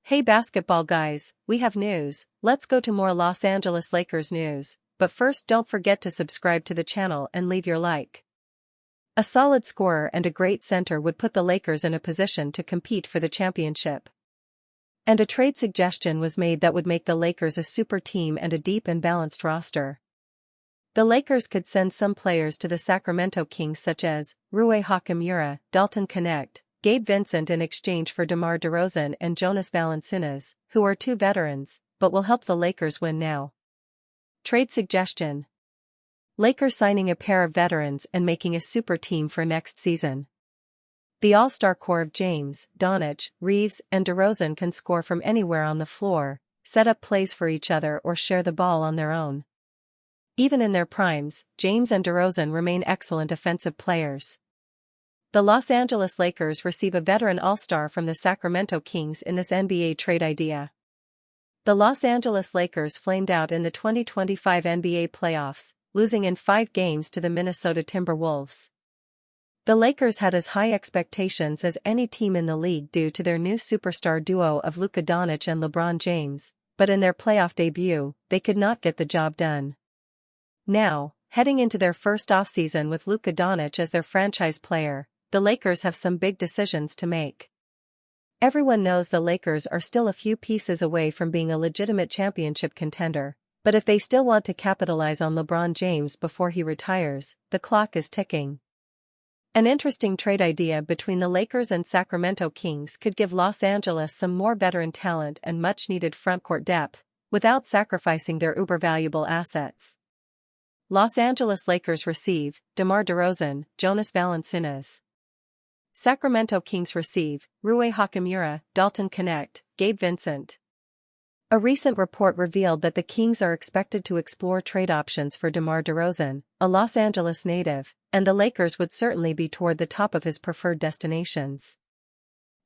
Hey basketball guys, we have news. Let's go to more Los Angeles Lakers news, but first don't forget to subscribe to the channel and leave your like. A solid scorer and a great center would put the Lakers in a position to compete for the championship. And a trade suggestion was made that would make the Lakers a super team and a deep and balanced roster. The Lakers could send some players to the Sacramento Kings such as Rui Hachimura, Dalton Knecht, Gabe Vincent in exchange for DeMar DeRozan and Jonas Valanciunas, who are two veterans, but will help the Lakers win now. Trade suggestion: Lakers signing a pair of veterans and making a super team for next season. The all-star core of James, Doncic, Reeves, and DeRozan can score from anywhere on the floor, set up plays for each other or share the ball on their own. Even in their primes, James and DeRozan remain excellent offensive players. The Los Angeles Lakers receive a veteran all-star from the Sacramento Kings in this NBA trade idea. The Los Angeles Lakers flamed out in the 2025 NBA playoffs, losing in 5 games to the Minnesota Timberwolves. The Lakers had as high expectations as any team in the league due to their new superstar duo of Luka Doncic and LeBron James, but in their playoff debut, they could not get the job done. Now, heading into their first offseason with Luka Doncic as their franchise player, the Lakers have some big decisions to make. Everyone knows the Lakers are still a few pieces away from being a legitimate championship contender, but if they still want to capitalize on LeBron James before he retires, the clock is ticking. An interesting trade idea between the Lakers and Sacramento Kings could give Los Angeles some more veteran talent and much-needed frontcourt depth, without sacrificing their uber-valuable assets. Los Angeles Lakers receive DeMar DeRozan, Jonas Valanciunas. Sacramento Kings receive Rui Hachimura, Dalton Knecht, Gabe Vincent. A recent report revealed that the Kings are expected to explore trade options for DeMar DeRozan, a Los Angeles native, and the Lakers would certainly be toward the top of his preferred destinations.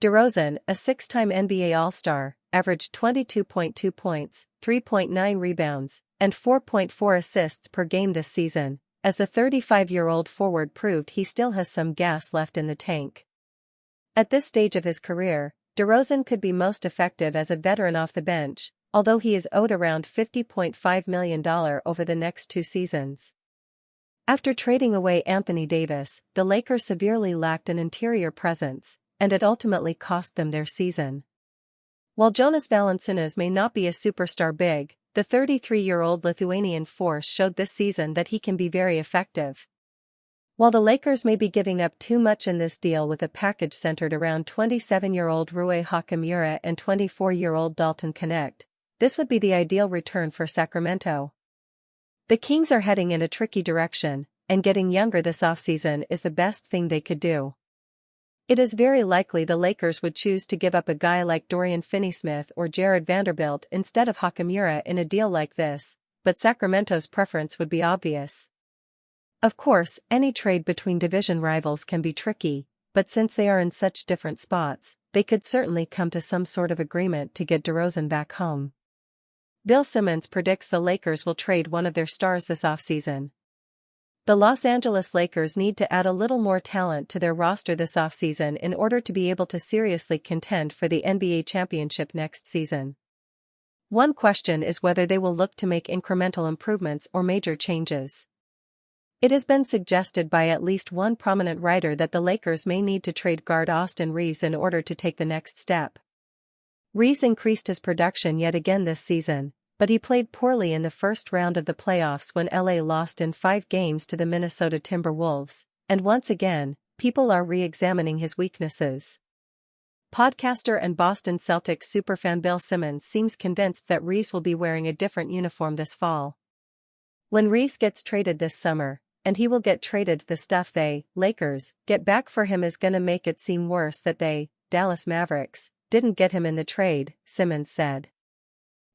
DeRozan, a 6-time NBA All-Star, averaged 22.2 points, 3.9 rebounds, and 4.4 assists per game this season. As the 35-year-old forward proved, he still has some gas left in the tank. At this stage of his career, DeRozan could be most effective as a veteran off the bench, although he is owed around $50.5 million over the next 2 seasons. After trading away Anthony Davis, the Lakers severely lacked an interior presence, and it ultimately cost them their season. While Jonas Valanciunas may not be a superstar big, the 33-year-old Lithuanian force showed this season that he can be very effective. While the Lakers may be giving up too much in this deal with a package centered around 27-year-old Rui Hachimura and 24-year-old Dalton Knecht, this would be the ideal return for Sacramento. The Kings are heading in a tricky direction, and getting younger this offseason is the best thing they could do. It is very likely the Lakers would choose to give up a guy like Dorian Finney-Smith or Jared Vanderbilt instead of Hachimura in a deal like this, but Sacramento's preference would be obvious. Of course, any trade between division rivals can be tricky, but since they are in such different spots, they could certainly come to some sort of agreement to get DeRozan back home. Bill Simmons predicts the Lakers will trade one of their stars this offseason. The Los Angeles Lakers need to add a little more talent to their roster this offseason in order to be able to seriously contend for the NBA championship next season. One question is whether they will look to make incremental improvements or major changes. It has been suggested by at least one prominent writer that the Lakers may need to trade guard Austin Reeves in order to take the next step. Reeves increased his production yet again this season, but he played poorly in the first round of the playoffs when LA lost in 5 games to the Minnesota Timberwolves, and once again, people are re-examining his weaknesses. Podcaster and Boston Celtics superfan Bill Simmons seems convinced that Reeves will be wearing a different uniform this fall. When Reeves gets traded this summer, and he will get traded, the stuff they, Lakers, get back for him is gonna make it seem worse that they, Dallas Mavericks, didn't get him in the trade, Simmons said.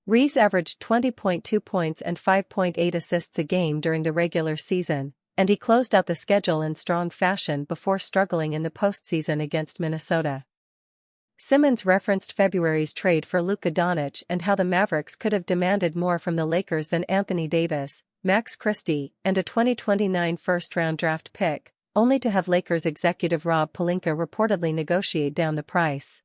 Reeves averaged 20.2 points and 5.8 assists a game during the regular season, and he closed out the schedule in strong fashion before struggling in the postseason against Minnesota. Simmons referenced February's trade for Luka Doncic and how the Mavericks could have demanded more from the Lakers than Anthony Davis, Max Christie, and a 2029 first-round draft pick, only to have Lakers executive Rob Pelinka reportedly negotiate down the price.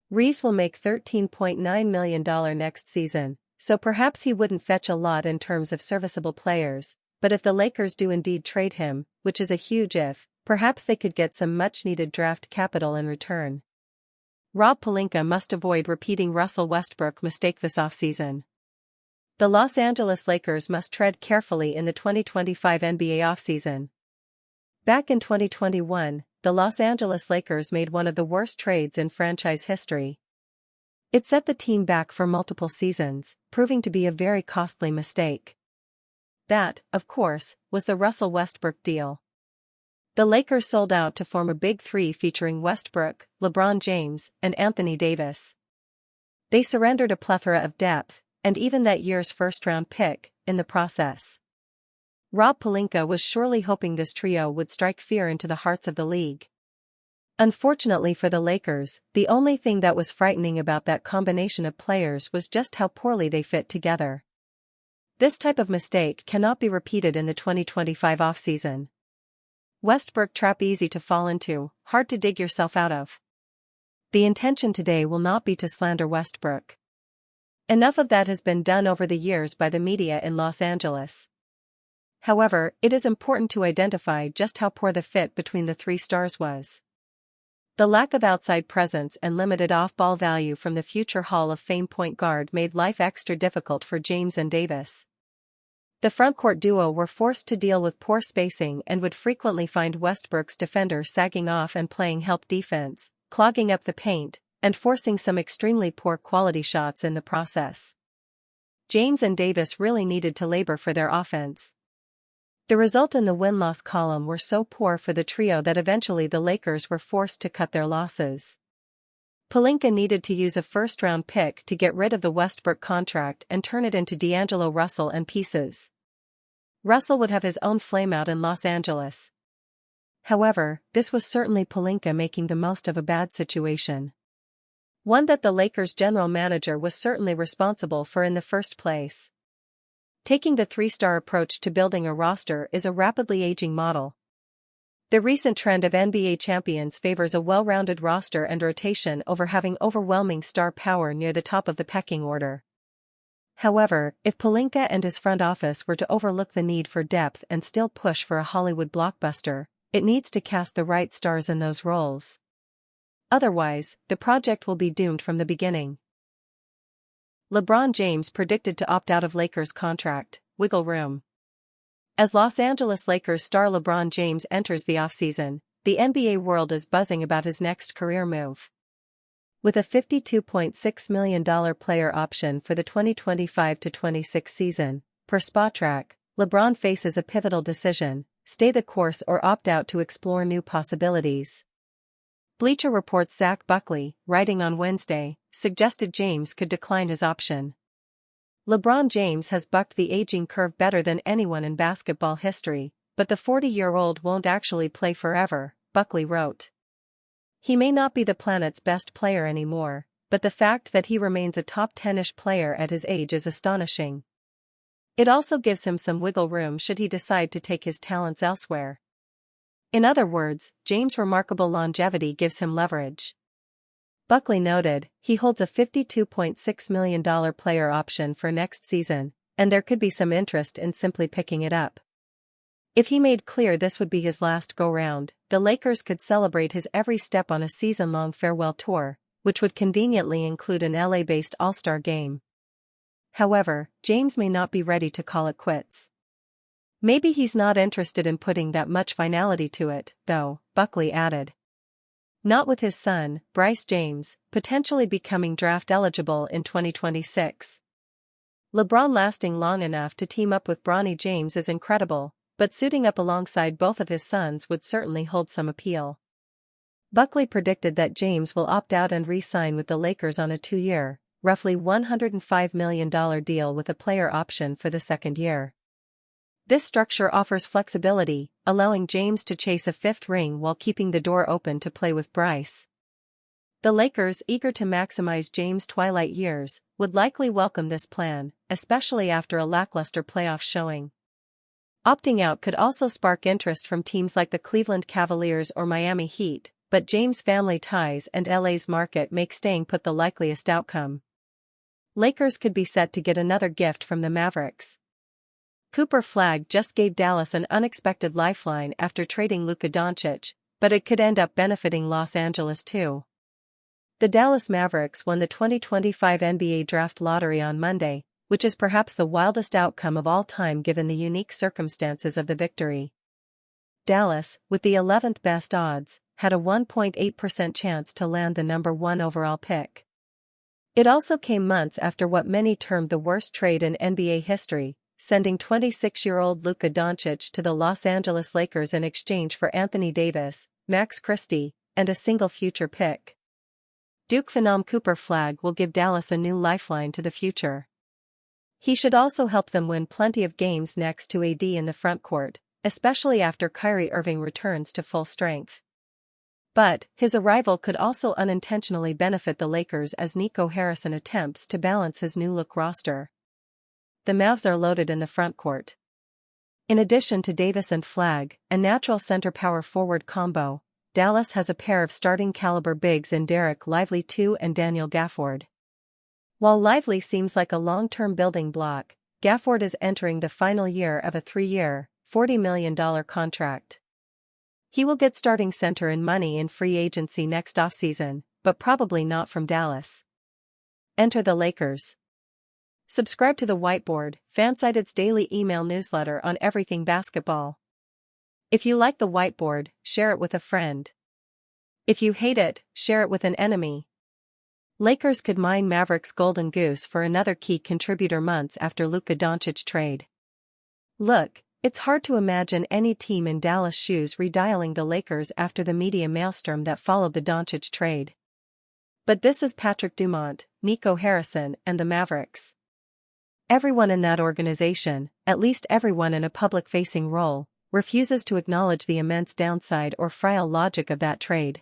Reeves will make $13.9 million next season, so perhaps he wouldn't fetch a lot in terms of serviceable players, but if the Lakers do indeed trade him, which is a huge if, perhaps they could get some much-needed draft capital in return. Rob Pelinka must avoid repeating Russell Westbrook mistake this offseason. The Los Angeles Lakers must tread carefully in the 2025 NBA offseason. Back in 2021, the Los Angeles Lakers made one of the worst trades in franchise history. It set the team back for multiple seasons, proving to be a very costly mistake. That, of course, was the Russell Westbrook deal. The Lakers sold out to form a Big Three featuring Westbrook, LeBron James, and Anthony Davis. They surrendered a plethora of depth, and even that year's first-round pick, in the process. Rob Pelinka was surely hoping this trio would strike fear into the hearts of the league. Unfortunately for the Lakers, the only thing that was frightening about that combination of players was just how poorly they fit together. This type of mistake cannot be repeated in the 2025 offseason. Westbrook trap easy to fall into, hard to dig yourself out of. The intention today will not be to slander Westbrook. Enough of that has been done over the years by the media in Los Angeles. However, it is important to identify just how poor the fit between the three stars was. The lack of outside presence and limited off-ball value from the future Hall of Fame point guard made life extra difficult for James and Davis. The frontcourt duo were forced to deal with poor spacing and would frequently find Westbrook's defender sagging off and playing help defense, clogging up the paint, and forcing some extremely poor quality shots in the process. James and Davis really needed to labor for their offense. The result in the win-loss column were so poor for the trio that eventually the Lakers were forced to cut their losses. Pelinka needed to use a first-round pick to get rid of the Westbrook contract and turn it into D'Angelo Russell and pieces. Russell would have his own flameout in Los Angeles. However, this was certainly Pelinka making the most of a bad situation. One that the Lakers' general manager was certainly responsible for in the first place. Taking the three-star approach to building a roster is a rapidly aging model. The recent trend of NBA champions favors a well-rounded roster and rotation over having overwhelming star power near the top of the pecking order. However, if Pelinka and his front office were to overlook the need for depth and still push for a Hollywood blockbuster, it needs to cast the right stars in those roles. Otherwise, the project will be doomed from the beginning. LeBron James predicted to opt out of Lakers contract, wiggle room. As Los Angeles Lakers star LeBron James enters the offseason, the NBA world is buzzing about his next career move. With a $52.6 million player option for the 2025-26 season, per Spotrac, LeBron faces a pivotal decision: stay the course or opt out to explore new possibilities. Bleacher Report's Zach Buckley, writing on Wednesday, suggested James could decline his option. LeBron James has bucked the aging curve better than anyone in basketball history, but the 40-year-old won't actually play forever, Buckley wrote. He may not be the planet's best player anymore, but the fact that he remains a top 10-ish player at his age is astonishing. It also gives him some wiggle room should he decide to take his talents elsewhere. In other words, James' remarkable longevity gives him leverage. Buckley noted, he holds a $52.6 million player option for next season, and there could be some interest in simply picking it up. If he made clear this would be his last go-round, the Lakers could celebrate his every step on a season-long farewell tour, which would conveniently include an LA-based All-Star game. However, James may not be ready to call it quits. Maybe he's not interested in putting that much finality to it, though, Buckley added. Not with his son, Bryce James, potentially becoming draft eligible in 2026. LeBron lasting long enough to team up with Bronny James is incredible, but suiting up alongside both of his sons would certainly hold some appeal. Buckley predicted that James will opt out and re-sign with the Lakers on a 2-year, roughly $105 million deal with a player option for the second year. This structure offers flexibility, allowing James to chase a 5th ring while keeping the door open to play with Bryce. The Lakers, eager to maximize James' twilight years, would likely welcome this plan, especially after a lackluster playoff showing. Opting out could also spark interest from teams like the Cleveland Cavaliers or Miami Heat, but James' family ties and LA's market make staying put the likeliest outcome. Lakers could be set to get another gift from the Mavericks. Cooper Flagg just gave Dallas an unexpected lifeline after trading Luka Doncic, but it could end up benefiting Los Angeles too. The Dallas Mavericks won the 2025 NBA Draft Lottery on Monday, which is perhaps the wildest outcome of all time given the unique circumstances of the victory. Dallas, with the 11th best odds, had a 1.8% chance to land the number 1 overall pick. It also came months after what many termed the worst trade in NBA history, sending 26-year-old Luka Doncic to the Los Angeles Lakers in exchange for Anthony Davis, Max Christie, and a single future pick. Duke phenom Cooper Flagg will give Dallas a new lifeline to the future. He should also help them win plenty of games next to AD in the frontcourt, especially after Kyrie Irving returns to full strength. But his arrival could also unintentionally benefit the Lakers as Nico Harrison attempts to balance his new-look roster. The Mavs are loaded in the frontcourt. In addition to Davis and Flagg, a natural center power forward combo, Dallas has a pair of starting caliber bigs in Derek Lively II and Daniel Gafford. While Lively seems like a long-term building block, Gafford is entering the final year of a 3-year, $40 million contract. He will get starting center and money in free agency next offseason, but probably not from Dallas. Enter the Lakers. Subscribe to The Whiteboard, Fansided's daily email newsletter on everything basketball. If you like The Whiteboard, share it with a friend. If you hate it, share it with an enemy. Lakers could mine Mavericks' golden goose for another key contributor months after Luka Doncic trade. Look, it's hard to imagine any team in Dallas' shoes redialing the Lakers after the media maelstrom that followed the Doncic trade. But this is Patrick Dumont, Nico Harrison, and the Mavericks. Everyone in that organization, at least everyone in a public-facing role, refuses to acknowledge the immense downside or frail logic of that trade.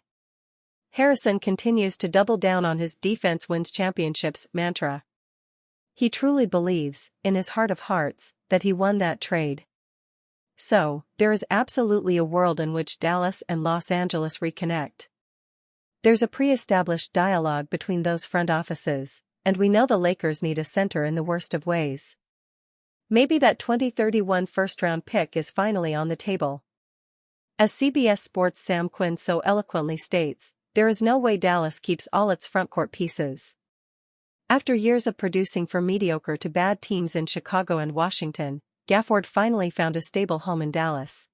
Harrison continues to double down on his defense wins championships mantra. He truly believes, in his heart of hearts, that he won that trade. So, there is absolutely a world in which Dallas and Los Angeles reconnect. There's a pre-established dialogue between those front offices, and we know the Lakers need a center in the worst of ways. Maybe that 2031 first-round pick is finally on the table. As CBS Sports' Sam Quinn so eloquently states, there is no way Dallas keeps all its frontcourt pieces. After years of producing for mediocre to bad teams in Chicago and Washington, Gafford finally found a stable home in Dallas.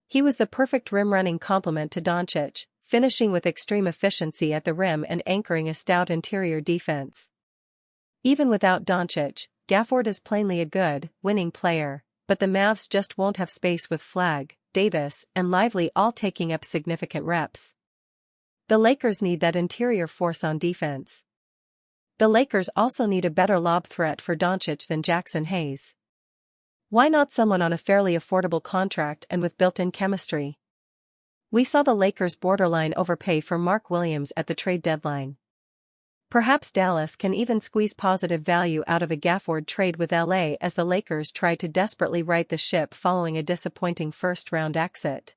He was the perfect rim-running complement to Doncic, finishing with extreme efficiency at the rim and anchoring a stout interior defense. Even without Doncic, Gafford is plainly a good, winning player, but the Mavs just won't have space with Flagg, Davis, and Lively all taking up significant reps. The Lakers need that interior force on defense. The Lakers also need a better lob threat for Doncic than Jackson Hayes. Why not someone on a fairly affordable contract and with built-in chemistry? We saw the Lakers borderline overpay for Mark Williams at the trade deadline. Perhaps Dallas can even squeeze positive value out of a Gafford trade with LA as the Lakers try to desperately right the ship following a disappointing first-round exit.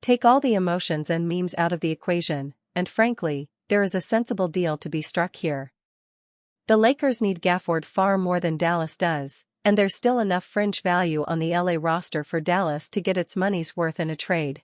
Take all the emotions and memes out of the equation, and frankly, there is a sensible deal to be struck here. The Lakers need Gafford far more than Dallas does, and there's still enough fringe value on the LA roster for Dallas to get its money's worth in a trade.